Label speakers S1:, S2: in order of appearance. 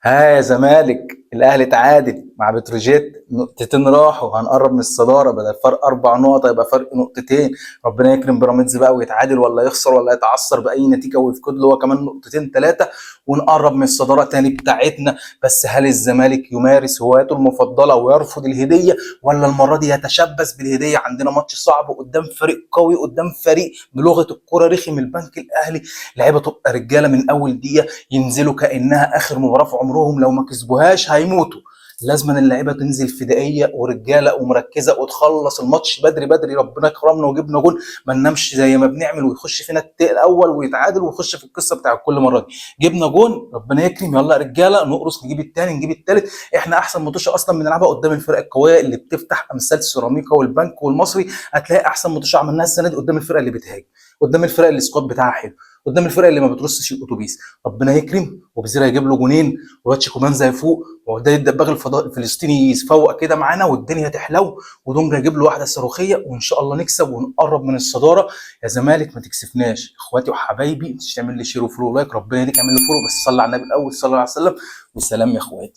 S1: ها يا زمالك، الاهلي تعادل مع بتروجيت، نقطتين راحوا، هنقرب من الصداره، بدل فرق 4 نقط يبقى فرق نقطتين. ربنا يكرم بيراميدز بقى ويتعادل ولا يخسر ولا يتعثر باي نتيجه ويفقد له هو كمان نقطتين ثلاثه، ونقرب من الصداره تاني بتاعتنا. بس هل الزمالك يمارس هوايته المفضله ويرفض الهديه، ولا المره دي يتشبث بالهديه؟ عندنا ماتش صعب قدام فريق قوي، قدام فريق بلغه الكره رخم البنك الاهلي. لعيبه تبقى رجاله من اول دقيقه، ينزلوا كانها اخر مباراه في عمرهم، لو ما كسبوهاش هيموتوا. لازم اللعيبه تنزل فدائيه ورجاله ومركزه وتخلص الماتش بدري بدري. ربنا كرمنا وجبنا جول، ما ننامش زي ما بنعمل ويخش فينا الاول ويتعادل ويخش في القصه بتاع كل مره دي. جبنا جول ربنا يكرم، يلا يا رجاله نقرص، نجيب الثاني نجيب الثالث. احنا احسن ماتش اصلا بنلعبها قدام الفرق القويه اللي بتفتح، امثال سيراميكا والبنك والمصري. هتلاقي احسن ماتش عملناها السنه دي قدام الفرق اللي بتهاجم، قدام الفرق اللي السكواد بتاعها حلو، قدام الفرق اللي ما بترصش الاتوبيس. ربنا يكرم وبزيرا يجيب له جونين، واتش كومان زي فوق، وده الدباغ الفلسطيني يفوق كده معانا والدنيا تحلو، ودونجا يجيب له واحده صاروخيه، وان شاء الله نكسب ونقرب من الصداره. يا زمالك ما تكسفناش، اخواتي وحبايبي، مش تعمل لي شير وفولو لايك، ربنا يديك، اعمل لي فولو بس صلي على النبي الاول صلى الله عليه وسلم. والسلام يا اخواتي.